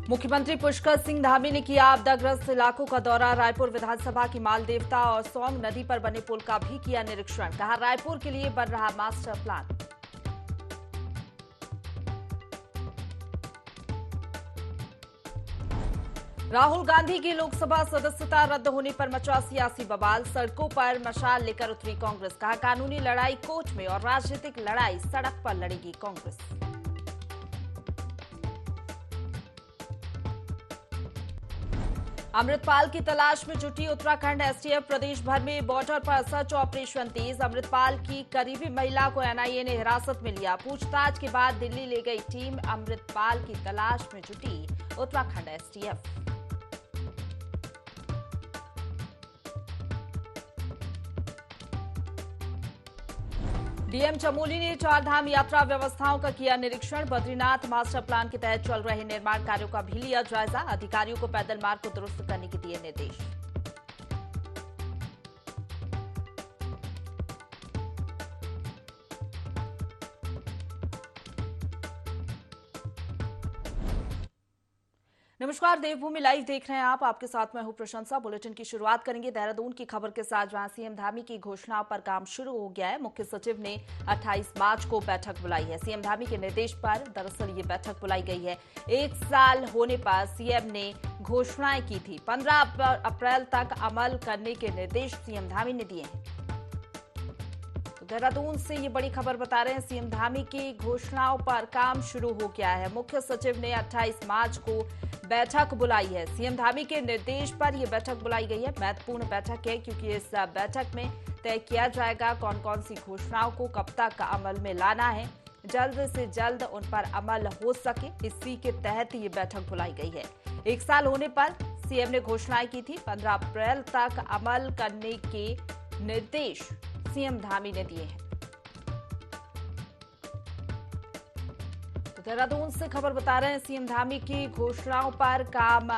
मुख्यमंत्री पुष्कर सिंह धामी ने किया आपदाग्रस्त इलाकों का दौरा। रायपुर विधानसभा की माल देवता और सौंग नदी पर बने पुल का भी किया निरीक्षण। कहा, रायपुर के लिए बन रहा मास्टर प्लान। राहुल गांधी की लोकसभा सदस्यता रद्द होने पर मचा सियासी बवाल। सड़कों पर मशाल लेकर उतरी कांग्रेस। कहा, कानूनी लड़ाई कोर्ट में और राजनीतिक लड़ाई सड़क पर लड़ेगी कांग्रेस। अमृतपाल की तलाश में जुटी उत्तराखंड एसटीएफ। प्रदेश भर में बॉर्डर पर सर्च ऑपरेशन तेज। अमृतपाल की करीबी महिला को एनआईए ने हिरासत में लिया। पूछताछ के बाद दिल्ली ले गई टीम। अमृतपाल की तलाश में जुटी उत्तराखंड एसटीएफ। डीएम चमोली ने चारधाम यात्रा व्यवस्थाओं का किया निरीक्षण। बद्रीनाथ मास्टर प्लान के तहत चल रहे निर्माण कार्यों का भी लिया जायजा। अधिकारियों को पैदल मार्ग को दुरुस्त करने के दिए निर्देश। नमस्कार, देवभूमि लाइव देख रहे हैं आप। आपके साथ मैं हूं प्रशंसा। बुलेटिन की शुरुआत करेंगे देहरादून की खबर के साथ, जहां सीएम धामी की घोषणा पर काम शुरू हो गया है। मुख्य सचिव ने 28 मार्च को बैठक बुलाई है। सीएम धामी के निर्देश पर दरअसल ये बैठक बुलाई गई है। 1 साल होने पर सीएम ने घोषणाएं की थी। 15 अप्रैल तक अमल करने के निर्देश सीएम धामी ने दिए हैं। देहरादून से ये बड़ी खबर बता रहे हैं, सीएम धामी की घोषणाओं पर काम शुरू हो गया है। मुख्य सचिव ने 28 मार्च को बैठक बुलाई है। सीएम धामी के निर्देश पर यह बैठक बुलाई गई है। महत्वपूर्ण बैठक है क्योंकि इस बैठक में तय किया जाएगा कौन कौन सी घोषणाओं को कब तक अमल में लाना है। जल्द से जल्द उन पर अमल हो सके, इसी के तहत ये बैठक बुलाई गई है। 1 साल होने पर सीएम ने घोषणाएं की थी। 15 अप्रैल तक अमल करने के निर्देश सीएम धामी ने दिए हैं। देहरादून से खबर बता रहे हैं, सीएम धामी की घोषणाओं पर काम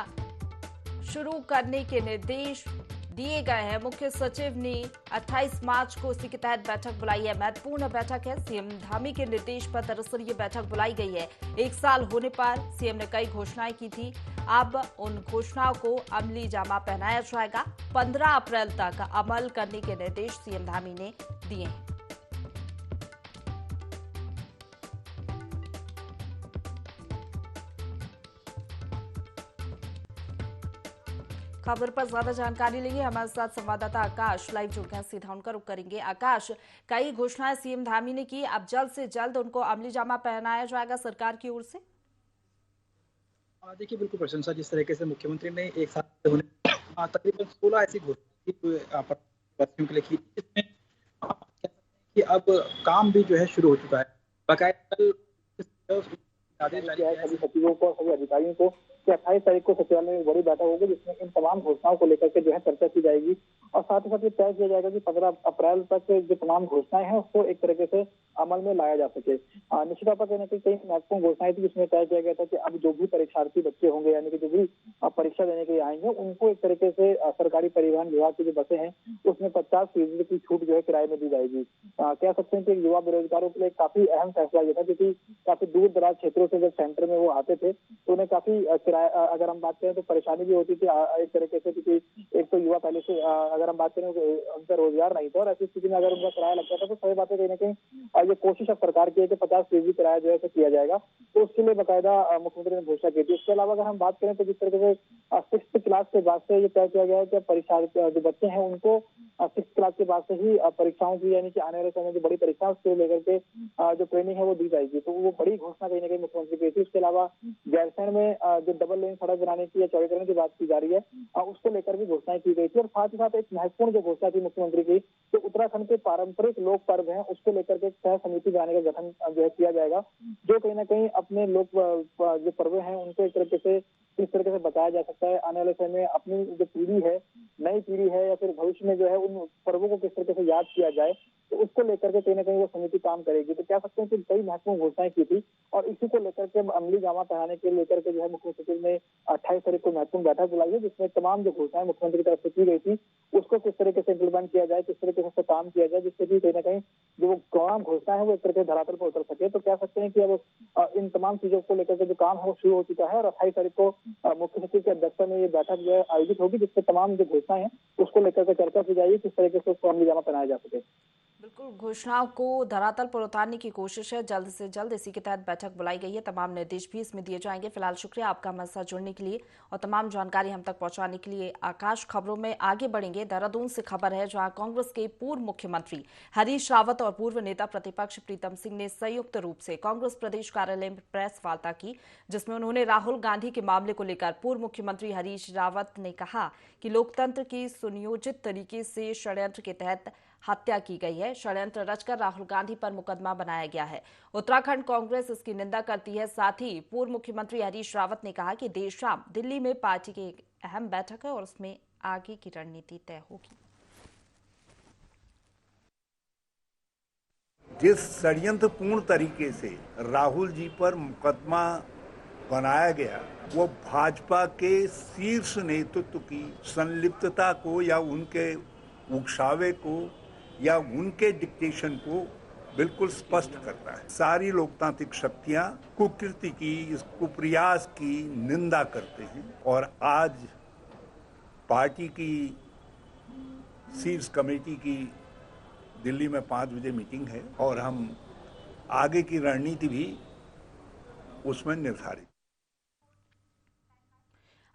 शुरू करने के निर्देश दिए गए हैं। मुख्य सचिव ने 28 मार्च को इसी के तहत बैठक बुलाई है। महत्वपूर्ण बैठक है। सीएम धामी के निर्देश पर दरअसल ये बैठक बुलाई गई है। 1 साल होने पर सीएम ने कई घोषणाएं की थी। अब उन घोषणाओं को अमली जामा पहनाया जाएगा। 15 अप्रैल तक अमल करने के निर्देश सीएम धामी ने दिए हैं। खबर पर ज्यादा जानकारी लेंगे, हमारे साथ संवाददाता आकाश लाइव जुड़ गए, सीधा उनका रुख करेंगे। आकाश, कई घोषणाएं सीएम धामी ने की, अब जल्द से जल्द उनको अमली जामा पहनाया जाएगा सरकार की ओर से? देखिए, बिल्कुल प्रशंसा। जिस तरीके से मुख्यमंत्री ने 1 साल होने तकरीबन 16 ऐसी घोषणा के लिए की, जिसमें कि अब काम भी जो है शुरू हो चुका है। बाकायदा सभी सचिवों को, सभी अधिकारियों को कि 28 तारीख को सचिवालय में बड़ी बैठक होगी, जिसमें इन तमाम घोषणाओं को लेकर के जो है चर्चा की जाएगी और साथ ही साथ ये तय किया जाएगा कि 15 अप्रैल तक जो तमाम घोषणाएं हैं उसको एक तरीके से अमल में लाया जा सके। निश्चित तौर पर कहीं ना कहीं महत्वपूर्ण घोषणाएं थी, जिसमें तय किया गया था कि अब जो भी परीक्षार्थी बच्चे होंगे, यानी कि जो भी परीक्षा देने के लिए आएंगे, उनको एक तरीके से सरकारी परिवहन विभाग की जो बसें हैं उसमें 50% की छूट जो है किराए में दी जाएगी। कह सकते हैं कि युवा बेरोजगारों के लिए काफी अहम फैसला ये था, क्योंकि काफी दूर दराज क्षेत्रों से जब सेंटर में वो आते थे तो उन्हें काफी किराया, अगर हम बात करें तो परेशानी भी होती थी एक तरीके से, क्योंकि एक तो युवा पहले से अगर हम बात करें उनका रोजगार नहीं था और ऐसी स्थिति में अगर उनका किराया लगता था तो सही बात है कहीं ना कहीं ये कोशिश अब सरकार की है कि 50% किराया जो है किया जाएगा, तो उसके लिए बाकायदा मुख्यमंत्री ने घोषणा की थी। इसके अलावा अगर हम बात करें तो जिस तरीके से 6th क्लास के बाद से ये तय किया गया है कि परीक्षा जो बच्चे हैं उनको 6th क्लास के बाद से ही परीक्षाओं की, यानी कि आने वाले समय की बड़ी परीक्षा उसको लेकर के जो ट्रेनिंग है वो दी जाएगी, तो वो बड़ी घोषणा कहीं ना कहीं मुख्यमंत्री की थी। इसके अलावा गैरसैंण में जो डबल लेन सड़क बनाने की या चौड़ीकरण की बात की जा रही है, उसको लेकर भी घोषणाएं की गई थी। और साथ ही साथ एक महत्वपूर्ण जो घोषणा थी मुख्यमंत्री की, तो उत्तराखंड के पारंपरिक लोक पर्व हैं उसको लेकर के तय समिति बनाने का गठन जो है किया जाएगा, जो कहीं ना कहीं अपने लोक जो पर्व हैं उनको एक तरीके से किस तरीके से बचाया जा सकता है। आने वाले समय में अपनी जो पीढ़ी है, नई पीढ़ी है, या फिर भविष्य में जो है उन पर्वों को किस तरीके से याद किया जाए, तो उसको लेकर के कहीं ना कहीं वो समिति काम करेगी। तो कह सकते हैं कि कई महत्वपूर्ण घोषणाएं की थी और इसी को लेकर के अमली जामा पहनाने के लेकर के जो है मुख्य सचिव ने 28 तारीख को महत्वपूर्ण बैठक बुलाई है, जिसमें तमाम जो घोषणाएं मुख्यमंत्री की तरफ से की गई थी उसको किस तरीके से इम्प्लीमेंट किया जाए, किस तरीके से काम किया जाए, जिससे कि कहीं ना कहीं जो तमाम घोषणा है वो एक तरह से धरातल पर उतर सके। तो कह सकते हैं कि अब इन तमाम चीजों को लेकर के जो काम है वो शुरू हो चुका है और 28 तारीख को मुख्य सचिव की अध्यक्षता में ये बैठक जो है आयोजित होगी, जिससे तमाम जो घोषणाएं हैं उसको लेकर के चर्चा की जाएगी, किस तरीके से उसको अमली जामा पहनाया जा सके। बिल्कुल, घोषणाओं को धरातल पर उतारने की कोशिश है, जल्द से जल्द इसी के तहत बैठक बुलाई गई है। तमाम निर्देश भी इसमें दिए जाएंगे। फिलहाल शुक्रिया आपका हमारे साथ जुड़ने के लिए और तमाम जानकारी हम तक पहुंचाने के लिए। आकाश, खबरों में आगे बढ़ेंगे। देहरादून से खबर है, जहां कांग्रेस के पूर्व मुख्यमंत्री हरीश रावत और पूर्व नेता प्रतिपक्ष प्रीतम सिंह ने संयुक्त रूप से कांग्रेस प्रदेश कार्यालय में प्रेस वार्ता की, जिसमें उन्होंने राहुल गांधी के मामले को लेकर पूर्व मुख्यमंत्री हरीश रावत ने कहा कि लोकतंत्र की सुनियोजित तरीके से षड्यंत्र के तहत हत्या की गई है। षड्यंत्र रचकर राहुल गांधी पर मुकदमा बनाया गया है। उत्तराखंड कांग्रेस इसकी निंदा करती है। साथ ही पूर्व मुख्यमंत्री हरीश रावत ने कहा कि देर शाम दिल्ली में पार्टी की एक अहम बैठक है और उसमें आगे की रणनीति तय होगी। जिस षड्यंत्रपूर्ण तरीके से राहुल जी पर मुकदमा बनाया गया, वो भाजपा के शीर्ष नेतृत्व की संलिप्तता को या उनके उकसावे को या उनके डिक्टेशन को बिल्कुल स्पष्ट करता है। सारी लोकतांत्रिक शक्तियां कुकृति की, इस कुप्रयास की निंदा करते हैं और आज पार्टी की शीर्ष कमेटी की दिल्ली में 5 बजे मीटिंग है और हम आगे की रणनीति भी उसमें निर्धारित।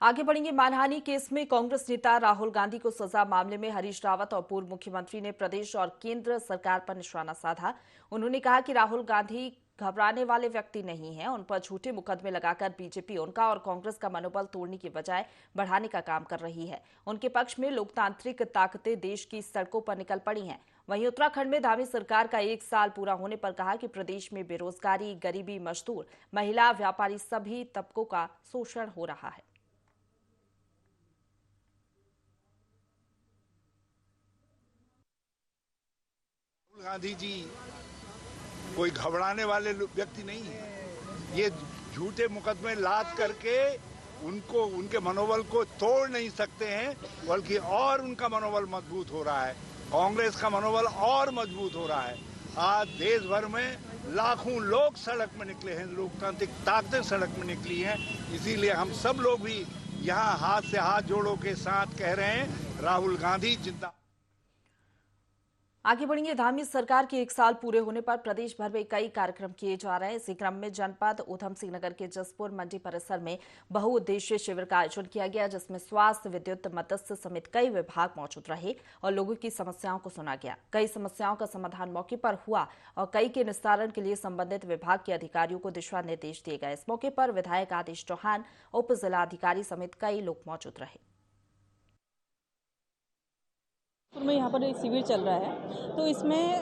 आगे बढ़ेंगे। मानहानि केस में कांग्रेस नेता राहुल गांधी को सजा मामले में हरीश रावत और पूर्व मुख्यमंत्री ने प्रदेश और केंद्र सरकार पर निशाना साधा। उन्होंने कहा कि राहुल गांधी घबराने वाले व्यक्ति नहीं है। उन पर झूठे मुकदमे लगाकर बीजेपी उनका और कांग्रेस का मनोबल तोड़ने की बजाय बढ़ाने का काम कर रही है। उनके पक्ष में लोकतांत्रिक ताकतें देश की सड़कों पर निकल पड़ी हैं। वहीं उत्तराखंड में धामी सरकार का 1 साल पूरा होने पर कहा कि प्रदेश में बेरोजगारी, गरीबी, मजदूर, महिला, व्यापारी सभी तबकों का शोषण हो रहा है। गांधी जी कोई घबराने वाले व्यक्ति नहीं है। ये झूठे मुकदमे लाद करके उनको, उनके मनोबल को तोड़ नहीं सकते हैं, बल्कि और उनका मनोबल मजबूत हो रहा है। कांग्रेस का मनोबल और मजबूत हो रहा है। आज देश भर में लाखों लोग सड़क में निकले हैं, लोकतांत्रिक ताकतें सड़क में निकली हैं। इसीलिए हम सब लोग भी यहाँ हाथ से हाथ जोड़ों के साथ कह रहे हैं, राहुल गांधी जिंदा। आगे बढ़ेंगे। धामी सरकार के 1 साल पूरे होने पर प्रदेश भर में कई कार्यक्रम किए जा रहे हैं। इसी क्रम में जनपद ऊधम सिंह नगर के जसपुर मंडी परिसर में बहुउद्देशीय शिविर का आयोजन किया गया, जिसमें स्वास्थ्य, विद्युत, मत्स्य समेत कई विभाग मौजूद रहे और लोगों की समस्याओं को सुना गया। कई समस्याओं का समाधान मौके पर हुआ और कई के निस्तारण के लिए संबंधित विभाग के अधिकारियों को दिशा निर्देश दिए गए। इस मौके पर विधायक आदेश चौहान, उप जिलाधिकारी समेत कई लोग मौजूद रहे। में यहाँ पर एक शिविर चल रहा है, तो इसमें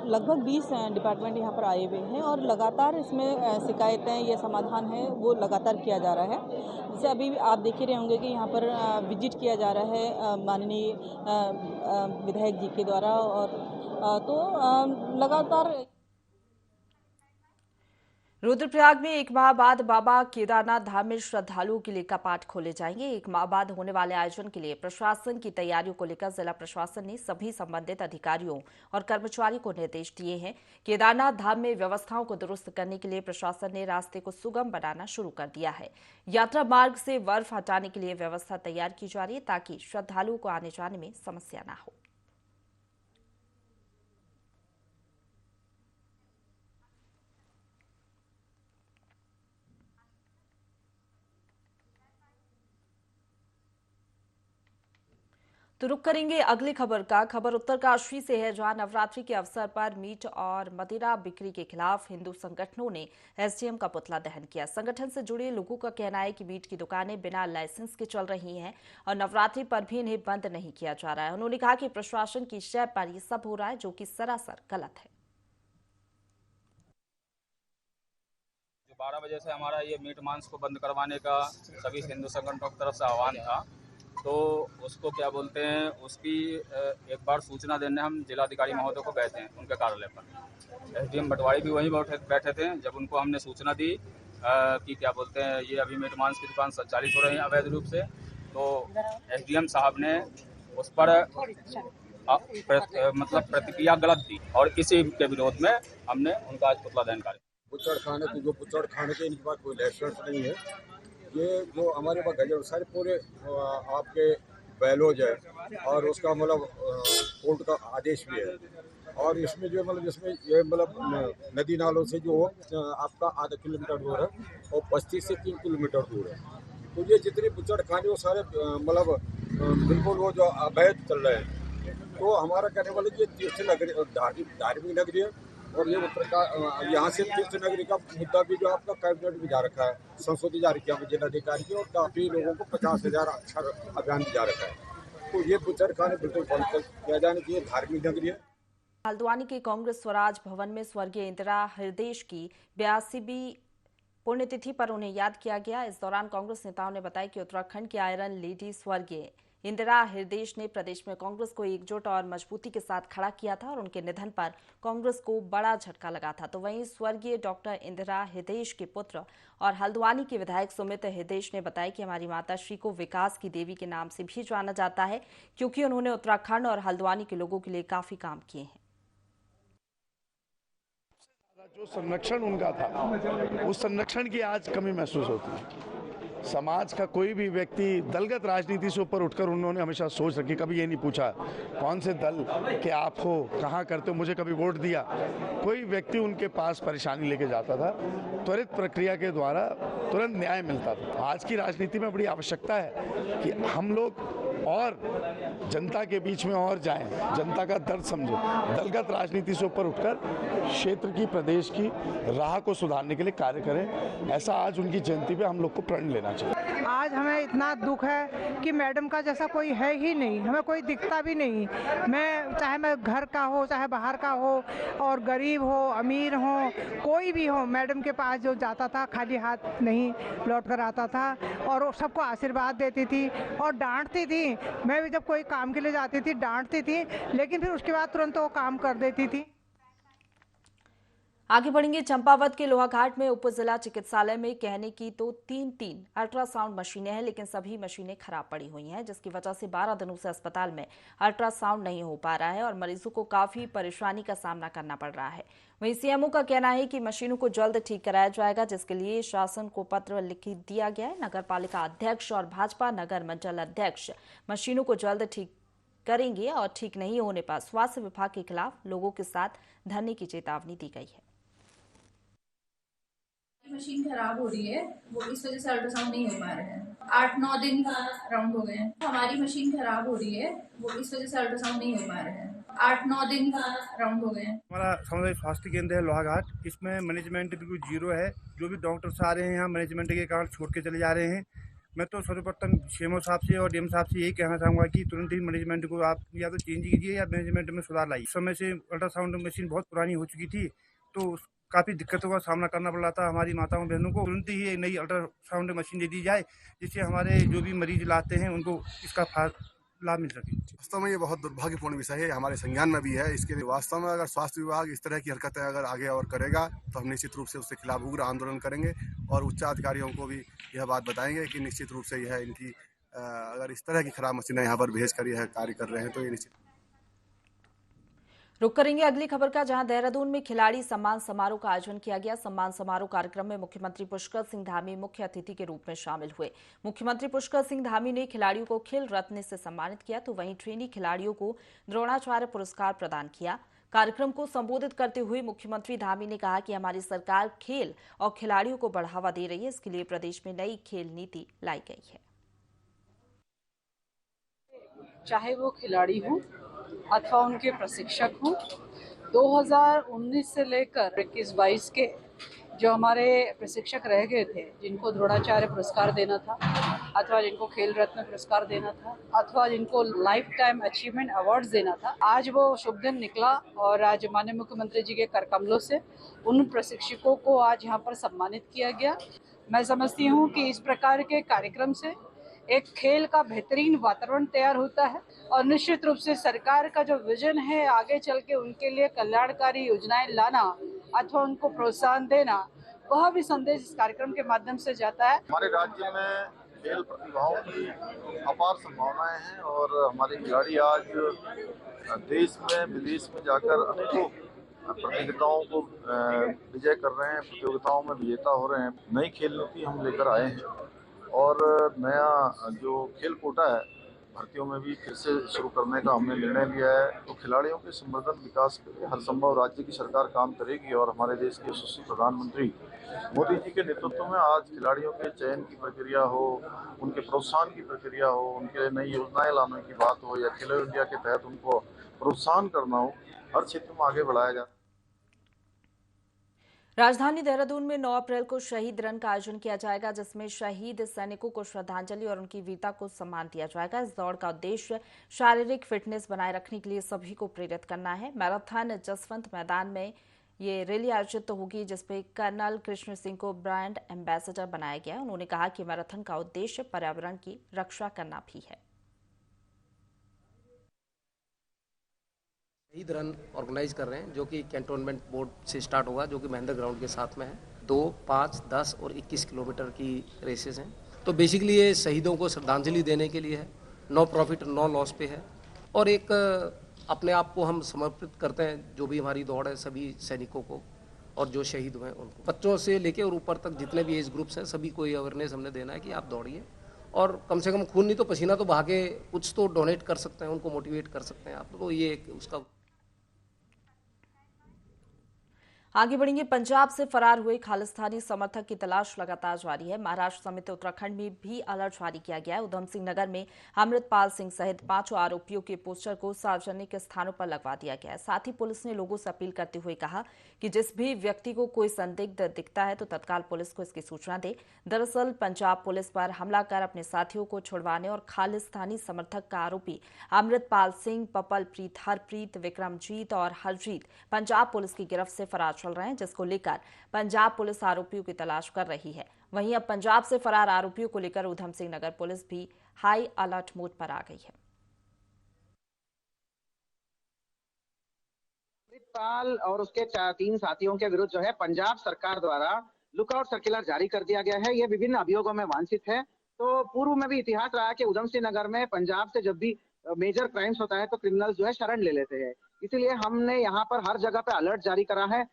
लगभग 20 डिपार्टमेंट यहाँ पर आए हुए हैं और लगातार इसमें शिकायतें या समाधान है वो लगातार किया जा रहा है। जैसे अभी आप देख ही रहे होंगे कि यहाँ पर विजिट किया जा रहा है माननीय विधायक जी के द्वारा और तो लगातार। रुद्रप्रयाग में 1 माह बाद बाबा केदारनाथ धाम में श्रद्धालुओं के लिए कपाट खोले जाएंगे। 1 माह बाद होने वाले आयोजन के लिए प्रशासन की तैयारियों को लेकर जिला प्रशासन ने सभी संबंधित अधिकारियों और कर्मचारियों को निर्देश दिए हैं। केदारनाथ धाम में व्यवस्थाओं को दुरुस्त करने के लिए प्रशासन ने रास्ते को सुगम बनाना शुरू कर दिया है। यात्रा मार्ग से बर्फ हटाने के लिए व्यवस्था तैयार की जा रही है, ताकि श्रद्धालुओं को आने जाने में समस्या न हो। तो रुक करेंगे अगली खबर का। खबर उत्तरकाशी से है, जहां नवरात्रि के अवसर पर मीट और मदिरा बिक्री के खिलाफ हिंदू संगठनों ने एसडीएम का पुतला दहन किया। संगठन से जुड़े लोगों का कहना है कि मीट की दुकानें बिना लाइसेंस के चल रही हैं और नवरात्रि पर भी इन्हें बंद नहीं किया जा रहा है। उन्होंने कहा कि प्रशासन की शय पर यह सब हो रहा है, जो कि सरासर गलत है। 12 बजे से हमारा ये मीट मांस को बंद करवाने का सभी हिंदू संगठनों की तरफ से आह्वान था, तो उसको क्या बोलते हैं, उसकी एक बार सूचना देने हम जिलाधिकारी महोदय को गए थे उनके कार्यालय पर। एसडीएम बटवाड़ी भी वहीं बैठे थे। जब उनको हमने सूचना दी कि क्या बोलते हैं ये अभी मीट मांस की दुकान संचालित हो रही है अवैध रूप से, तो एसडीएम साहब ने उस पर मतलब प्रतिक्रिया गलत दी और इसी के विरोध में हमने उनका आज पुतला दहन कार्य। बुचड़ खाने की जो बुचड़ खाने के इनके पास कोई लाइसेंस नहीं है। ये जो हमारे पास गजर सारे पूरे आपके बैलोज है और उसका मतलब कोर्ट का आदेश भी है और इसमें जो मतलब जिसमें ये मतलब नदी नालों से जो आपका आधा किलोमीटर दूर है और बस्ती से 3 किलोमीटर दूर है। तो ये जितनी बुचड़ खाने वो सारे मतलब बिल्कुल वो जो अवैध चल रहे हैं। तो हमारा कहने वाले ये तीर्थ नगरी धार्मिक नगरी है और ये उत्तर का यहाँ से तीर्थ नगरी का मुद्दा भी जो आपका कैबिनेट में जा रखा है, संशोधित जारी किया जिलाधिकारी की और काफी लोगों को 50,000 अक्षर अभियान भी जा रखा है। तो ये बुचड़ खाने बिल्कुल बंद किया जाने चाहिए, धार्मिक नगरी है। हल्द्वानी के कांग्रेस स्वराज भवन में स्वर्गीय इंदिरा हृदयेश की 82वीं पुण्यतिथि पर उन्हें याद किया गया। इस दौरान कांग्रेस नेताओं ने बताया कि उत्तराखंड की आयरन लेडी स्वर्गीय इंदिरा हृदयेश ने प्रदेश में कांग्रेस को एकजुट और मजबूती के साथ खड़ा किया था और उनके निधन पर कांग्रेस को बड़ा झटका लगा था। तो वहीं स्वर्गीय डॉक्टर इंदिरा हृदयेश के पुत्र और हल्द्वानी के विधायक सुमित हृदयेश ने बताया कि हमारी माता श्री को विकास की देवी के नाम से भी जाना जाता है क्योंकि उन्होंने उत्तराखंड और हल्द्वानी के लोगों के लिए काफी काम किए हैं। जो संरक्षण उनका था उस संरक्षण की आज कमी महसूस होती है। समाज का कोई भी व्यक्ति दलगत राजनीति से ऊपर उठकर उन्होंने हमेशा सोच रखी, कभी ये नहीं पूछा कौन से दल के आप हो, कहाँ करते हो, मुझे कभी वोट दिया। कोई व्यक्ति उनके पास परेशानी लेके जाता था, त्वरित प्रक्रिया के द्वारा तुरंत न्याय मिलता था। आज की राजनीति में बड़ी आवश्यकता है कि हम लोग और जनता के बीच में और जाएं, जनता का दर्द समझें, दलगत राजनीति से ऊपर उठकर क्षेत्र की, प्रदेश की राह को सुधारने के लिए कार्य करें। ऐसा आज उनकी जयंती पे हम लोग को प्रण लेना चाहिए। आज हमें इतना दुख है कि मैडम का जैसा कोई है ही नहीं, हमें कोई दिखता भी नहीं। चाहे मैं घर का हो चाहे बाहर का हो और गरीब हो अमीर हो कोई भी हो, मैडम के पास जो जाता था खाली हाथ नहीं लौट कर आता था और सबको आशीर्वाद देती थी और डांटती थी। मैं भी जब कोई काम के लिए जाती थी डांटती थी, लेकिन फिर उसके बाद तुरंत वो काम कर देती थी। आगे बढ़ेंगे। चंपावत के लोहाघाट में उप जिला चिकित्सालय में कहने की तो तीन अल्ट्रासाउंड मशीनें हैं, लेकिन सभी मशीनें खराब पड़ी हुई हैं, जिसकी वजह से 12 दिनों से अस्पताल में अल्ट्रासाउंड नहीं हो पा रहा है और मरीजों को काफी परेशानी का सामना करना पड़ रहा है। वहीं सीएमओ का कहना है कि मशीनों को जल्द ठीक कराया जाएगा, जिसके लिए शासन को पत्र लिख दिया गया है। नगर पालिका अध्यक्ष और भाजपा नगर मंडल अध्यक्ष मशीनों को जल्द ठीक करेंगे और ठीक नहीं होने पर स्वास्थ्य विभाग के खिलाफ लोगों के साथ धरने की चेतावनी दी गई है। मशीन खराब हो रही है, वो इस वजह से अल्ट्रासाउंड नहीं हो पा रहे हैं। 8-9 दिन राउंड हो गए हैं। हमारी मशीन खराब हो रही है, वो इस वजह से अल्ट्रासाउंड नहीं हो पा रहे हैं। 8-9 दिन राउंड हो गए हैं। हमारा सामुदायिक स्वास्थ्य केंद्र है लोहाघाट, इसमें मैनेजमेंट बिल्कुल जीरो है। जो भी डॉक्टर्स आ रहे हैं यहाँ मैनेजमेंट के कारण छोड़ के चले जा रहे हैं। मैं तो सर्वप्रथम सीएमओ साहब से और डीएम साहब से यही कहना चाहूँगा कि तुरंत ही मैनेजमेंट को आप या तो चेंज कीजिए या मैनेजमेंट में सुधार लाइए। इस समय से अल्ट्रासाउंड मशीन बहुत पुरानी हो चुकी थी, तो काफ़ी दिक्कतों का सामना करना पड़ रहा था हमारी माताओं बहनों को। तुरंत ही एक नई अल्ट्रासाउंड मशीन दे दी जाए, जिससे हमारे जो भी मरीज लाते हैं उनको इसका लाभ मिल सके। वास्तव में ये बहुत दुर्भाग्यपूर्ण विषय है, हमारे संज्ञान में भी है। इसके लिए वास्तव में अगर स्वास्थ्य विभाग इस तरह की हरकतें अगर आगे और करेगा तो हम निश्चित रूप से उसके खिलाफ उग्र आंदोलन करेंगे और उच्चाधिकारियों को भी यह बात बताएंगे कि निश्चित रूप से यह इनकी अगर इस तरह की खराब मशीनें यहाँ पर भेज कर यह कार्य कर रहे हैं तो ये निश्चित। रुक करेंगे अगली खबर का, जहां देहरादून में खिलाड़ी सम्मान समारोह का आयोजन किया गया। सम्मान समारोह कार्यक्रम में मुख्यमंत्री पुष्कर सिंह धामी मुख्य अतिथि के रूप में शामिल हुए। मुख्यमंत्री पुष्कर सिंह धामी ने खिलाड़ियों को खेल रत्न से सम्मानित किया, तो वहीं ट्रेनी खिलाड़ियों को द्रोणाचार्य पुरस्कार प्रदान किया। कार्यक्रम को संबोधित करते हुए मुख्यमंत्री धामी ने कहा कि हमारी सरकार खेल और खिलाड़ियों को बढ़ावा दे रही है, इसके लिए प्रदेश में नई खेल नीति लाई गई है। चाहे वो खिलाड़ी हो अथवा उनके प्रशिक्षक हों, 2019 से लेकर 21-22 के जो हमारे प्रशिक्षक रह गए थे, जिनको द्रोणाचार्य पुरस्कार देना था अथवा जिनको खेल रत्न पुरस्कार देना था अथवा जिनको लाइफ टाइम अचीवमेंट अवार्ड्स देना था, आज वो शुभ दिन निकला और आज माननीय मुख्यमंत्री जी के कर कमलों से उन प्रशिक्षकों को आज यहाँ पर सम्मानित किया गया। मैं समझती हूँ कि इस प्रकार के कार्यक्रम से एक खेल का बेहतरीन वातावरण तैयार होता है और निश्चित रूप से सरकार का जो विजन है आगे चल के उनके लिए कल्याणकारी योजनाएं लाना अथवा उनको प्रोत्साहन देना, वह भी संदेश इस कार्यक्रम के माध्यम से जाता है। हमारे राज्य में खेल प्रतिभाओं की अपार संभावनाएं हैं और हमारे खिलाड़ी आज देश में विदेश में जाकर अनेकों प्रतियोगिताओं को विजय कर रहे हैं, प्रतियोगिताओं में विजेता हो रहे हैं। नई खेल नीति हम लेकर आए हैं और नया जो खेल कोटा है भर्तियों में भी फिर से शुरू करने का हमने निर्णय लिया है। तो खिलाड़ियों के संवर्धन विकास के लिए हर संभव राज्य की सरकार काम करेगी और हमारे देश के यशस्वी प्रधानमंत्री मोदी जी के नेतृत्व में आज खिलाड़ियों के चयन की प्रक्रिया हो, उनके प्रोत्साहन की प्रक्रिया हो, उनके लिए नई योजनाएं लाने की बात हो या खेलो इंडिया के तहत उनको प्रोत्साहन करना हो, हर क्षेत्र में आगे बढ़ाया जाए। राजधानी देहरादून में 9 अप्रैल को शहीद रन का आयोजन किया जाएगा, जिसमें शहीद सैनिकों को श्रद्धांजलि और उनकी वीरता को सम्मान दिया जाएगा। इस दौड़ का उद्देश्य शारीरिक फिटनेस बनाए रखने के लिए सभी को प्रेरित करना है। मैराथन जसवंत मैदान में ये रैली आयोजित होगी, जिसपे कर्नल कृष्ण सिंह को ब्रांड एम्बेसडर बनाया गया है। उन्होंने कहा कि मैराथन का उद्देश्य पर्यावरण की रक्षा करना भी है। शहीद रन ऑर्गेनाइज कर रहे हैं, जो कि कैंटोनमेंट बोर्ड से स्टार्ट होगा, जो कि महेंद्र ग्राउंड के साथ में है। 2, 5, 10 और 21 किलोमीटर की रेसेस हैं। तो बेसिकली ये शहीदों को श्रद्धांजलि देने के लिए है। नो प्रॉफिट नो लॉस पे है और एक अपने आप को हम समर्पित करते हैं, जो भी हमारी दौड़ है सभी सैनिकों को और जो शहीद हुए उनको। बच्चों से लेके और ऊपर तक जितने भी एज ग्रुप्स हैं सभी को ये अवेयरनेस हमने देना है कि आप दौड़िए और कम से कम खून नहीं तो पसीना तो बहा के कुछ तो डोनेट कर सकते हैं, उनको मोटिवेट कर सकते हैं आप। तो ये एक उसका आगे बढ़ेंगे। पंजाब से फरार हुए खालिस्तानी समर्थक की तलाश लगातार जारी है। महाराष्ट्र समेत उत्तराखंड में भी अलर्ट जारी किया गया है। उधम सिंह नगर में अमृतपाल सिंह सहित 5 आरोपियों के पोस्टर को सार्वजनिक स्थानों पर लगवा दिया गया है। साथ ही पुलिस ने लोगों से अपील करते हुए कहा कि जिस भी व्यक्ति को कोई संदिग्ध दिखता है तो तत्काल पुलिस को इसकी सूचना दे। दरअसल पंजाब पुलिस पर हमला कर अपने साथियों को छुड़वाने और खालिस्तानी समर्थक का आरोपी अमृतपाल सिंह, पपलप्रीत, हरप्रीत, विक्रमजीत और हरजीत पंजाब पुलिस की गिरफ्त से फरार चल रहे हैं, जिसको लेकर पंजाब पुलिस आरोपियों की तलाश कर रही है। वहीं अब पंजाब से फरार आरोपियों को लेकर उधम सिंह नगर पुलिस भी हाई अलर्ट मोड पर आ गई है। अमृतपाल और उसके 3 साथियों के विरुद्ध जो है पंजाब सरकार द्वारा लुकआउट सर्कुलर जारी कर दिया गया है। ये विभिन्न अभियोगों में वांछित है। तो पूर्व में भी इतिहास रहा कि उधम सिंह नगर में पंजाब से जब भी मेजर क्राइम्स होता है तो क्रिमिनल्स जो है शरण ले लेते हैं। इसीलिए हमने यहाँ पर हर जगह पे अलर्ट जारी करा है।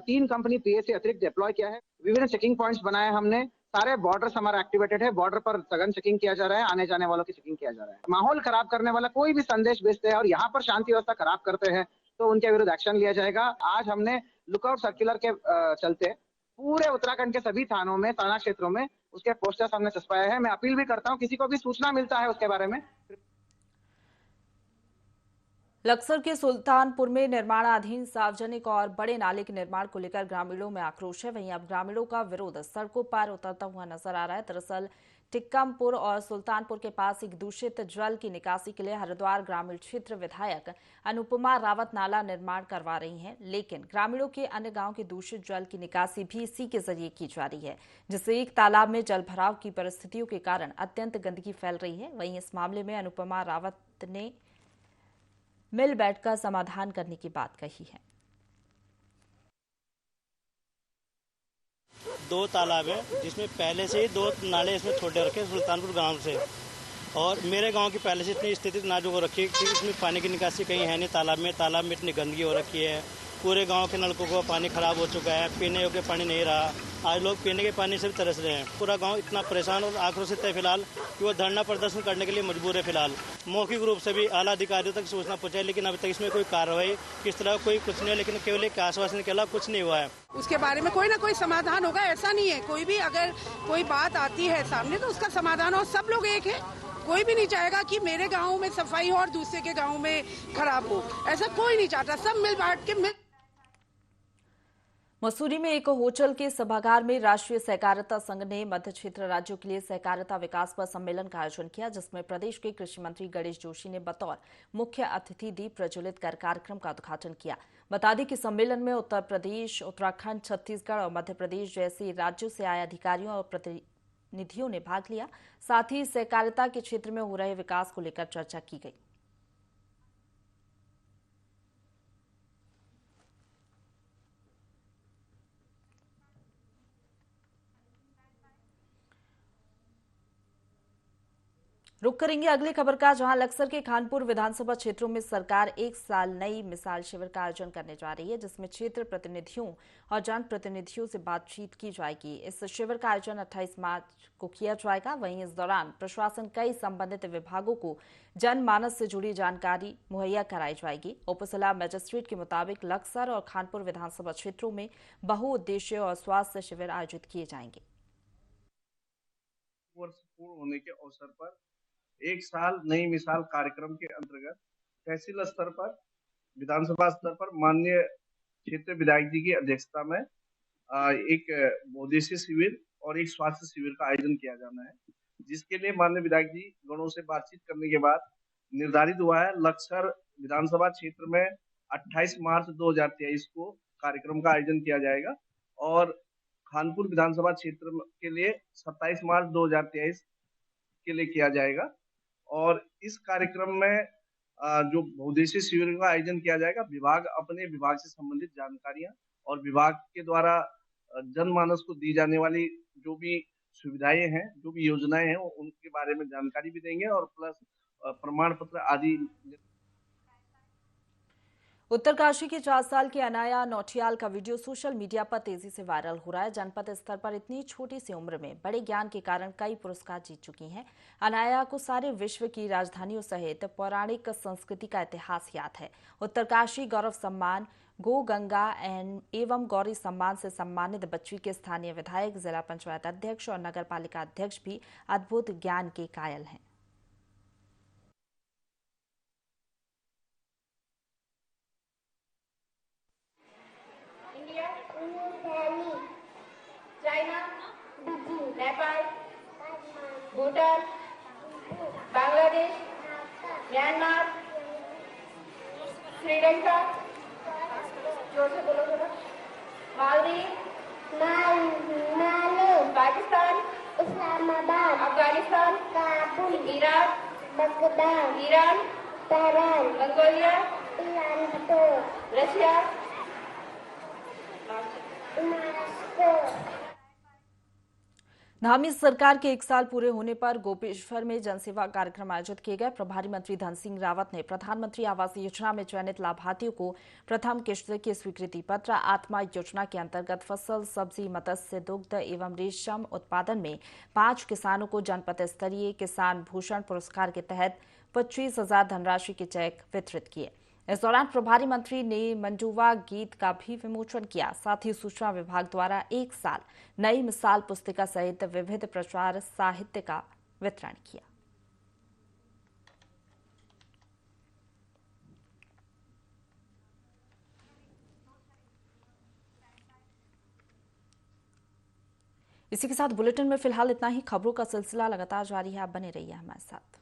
3 कंपनी पीएसी अतिरिक्त डिप्लॉय किया है। विभिन्न चेकिंग पॉइंट्स बनाए हमने। सारे बॉर्डर हमारा एक्टिवेटेड है। बॉर्डर पर सघन चेकिंग किया जा रहा है। आने जाने वालों की चेकिंग किया जा रहा है। माहौल खराब करने वाला कोई भी संदेश भेजते हैं और यहाँ पर शांति व्यवस्था खराब करते हैं तो उनके विरुद्ध एक्शन लिया जाएगा। आज हमने लुकआउट सर्कुलर के चलते पूरे उत्तराखंड के सभी थानों में, थाना क्षेत्रों में उसके पोस्टर्स हमने छपवाए हैं। मैं अपील भी करता हूँ, किसी को भी सूचना मिलता है उसके बारे में। लक्सर के सुल्तानपुर में निर्माणाधीन सार्वजनिक और बड़े नाले के निर्माण को लेकर ग्रामीणों में आक्रोश है। वहीं अब ग्रामीणों का विरोध सड़कों पर उतरता हुआ नजर आ रहा है। दरअसल टिक्कमपुर और सुल्तानपुर के पास एक दूषित जल की निकासी के लिए हरिद्वार ग्रामीण क्षेत्र विधायक अनुपमा रावत नाला निर्माण करवा रही हैं, लेकिन ग्रामीणों के अन्य गांव के दूषित जल की निकासी भी इसी के जरिए की जा रही है, जिससे एक तालाब में जल भराव की परिस्थितियों के कारण अत्यंत गंदगी फैल रही है। वहीं इस मामले में अनुपमा रावत ने मिल बैठकर समाधान करने की बात कही है। 2 तालाब है, जिसमें पहले से ही 2 नाले इसमें छोटे रखे सुल्तानपुर गांव से, और मेरे गांव की पहले से इतनी स्थिति नाजुक हो रखी है कि इसमें पानी की निकासी कहीं है नहीं। तालाब में इतनी गंदगी हो रखी है। पूरे गांव के नलकों का पानी खराब हो चुका है। पीने योग्य पानी नहीं रहा। आज लोग पीने के पानी से भी तरस रहे हैं। पूरा गांव इतना परेशान और आक्रोशित है फिलहाल कि वो धरना प्रदर्शन करने के लिए मजबूर है। फिलहाल मौखिक रूप से भी आला अधिकारियों तक सूचना पहुंचाई, लेकिन अभी तक इसमें कोई कार्रवाई किस तरह कोई कुछ नहीं है। लेकिन केवल एक आश्वासन के अलावा कुछ नहीं हुआ है। उसके बारे में कोई ना कोई समाधान होगा, ऐसा नहीं है। कोई भी अगर कोई बात आती है सामने तो उसका समाधान हो। सब लोग एक है। कोई भी नहीं चाहेगा कि मेरे गाँव में सफाई हो और दूसरे के गाँव में खराब हो। ऐसा कोई नहीं चाहता। सब मिल बांट के मसूरी में एक होटल के सभागार में राष्ट्रीय सहकारिता संघ ने मध्य क्षेत्र राज्यों के लिए सहकारिता विकास पर सम्मेलन का आयोजन किया, जिसमें प्रदेश के कृषि मंत्री गणेश जोशी ने बतौर मुख्य अतिथि दीप प्रज्वलित कर कार्यक्रम का उद्घाटन किया। बता दें कि सम्मेलन में उत्तर प्रदेश, उत्तराखंड, छत्तीसगढ़ और मध्य प्रदेश जैसे राज्यों से आए अधिकारियों और प्रतिनिधियों ने भाग लिया। साथ ही सहकारिता के क्षेत्र में हो रहे विकास को लेकर चर्चा की गई। रुक करेंगे अगली खबर का, जहां लक्सर के खानपुर विधानसभा क्षेत्रों में सरकार एक साल नई मिसाल शिविर का आयोजन करने जा रही है, जिसमें क्षेत्र प्रतिनिधियों और जनप्रतिनिधियों से बातचीत की जाएगी। इस शिविर का आयोजन 28 मार्च को किया जाएगा। वहीं इस दौरान प्रशासन कई संबंधित विभागों को जनमानस से जुड़ी जानकारी मुहैया कराई जाएगी। उप जिला मजिस्ट्रेट के मुताबिक लक्सर और खानपुर विधानसभा क्षेत्रों में बहुउद्देशीय और स्वास्थ्य शिविर आयोजित किए जाएंगे। वर्ष पूर्ण होने के अवसर पर एक साल नई मिसाल कार्यक्रम के अंतर्गत तहसील स्तर पर, विधानसभा स्तर पर माननीय क्षेत्र विधायक जी की अध्यक्षता में एक बहुउद्देशीय शिविर और एक स्वास्थ्य शिविर का आयोजन किया जाना है, जिसके लिए माननीय विधायक जी गणों से बातचीत करने के बाद निर्धारित हुआ है लक्सर विधानसभा क्षेत्र में 28 मार्च 2023 को कार्यक्रम का आयोजन किया जाएगा और खानपुर विधानसभा क्षेत्र के लिए 27 मार्च 2023 के लिए किया जाएगा। और इस कार्यक्रम में जो बहुउद्देशीय शिविर का आयोजन किया जाएगा, विभाग अपने विभाग से संबंधित जानकारियां और विभाग के द्वारा जनमानस को दी जाने वाली जो भी सुविधाएं हैं, जो भी योजनाएं हैं, उनके बारे में जानकारी भी देंगे और प्लस प्रमाण पत्र आदि। उत्तरकाशी की 4 साल की अनाया नौटियाल का वीडियो सोशल मीडिया पर तेजी से वायरल हो रहा है। जनपद स्तर पर इतनी छोटी सी उम्र में बड़े ज्ञान के कारण कई पुरस्कार जीत चुकी हैं। अनाया को सारे विश्व की राजधानियों सहित पौराणिक संस्कृति का इतिहास याद है। उत्तरकाशी गौरव सम्मान, गो गंगा एवं गौरी सम्मान से सम्मानित बच्ची के स्थानीय विधायक, जिला पंचायत अध्यक्ष और नगर पालिका अध्यक्ष भी अद्भुत ज्ञान के कायल हैं। चाइना, नेपाल, भूटान, बांग्लादेश, म्यांमार, श्रीलंका, जोर से बोलो जरा, Maldives, Pakistan, Islamabad, Afghanistan, Kabul, Iraq, Baghdad, Iran, Tehran, Mongolia, Russia, Dhami सरकार के 1 साल पूरे होने पर गोपेश्वर में जनसेवा कार्यक्रम आयोजित किए गए। प्रभारी मंत्री धन सिंह रावत ने प्रधानमंत्री आवास योजना में चयनित लाभार्थियों को प्रथम किश्त की स्वीकृति पत्र, आत्मा योजना के अंतर्गत फसल, सब्जी, मत्स्य, दुग्ध एवं रेशम उत्पादन में 5 किसानों को जनपद स्तरीय किसान भूषण पुरस्कार के तहत 25,000 धनराशि के चेक वितरित किए। इस दौरान प्रभारी मंत्री ने मंजूवा गीत का भी विमोचन किया। साथ ही सूचना विभाग द्वारा 1 साल नई मिसाल पुस्तिका सहित विविध प्रचार साहित्य का वितरण किया। इसी के साथ बुलेटिन में फिलहाल इतना ही। खबरों का सिलसिला लगातार जारी है, आप बने रहिए हमारे साथ।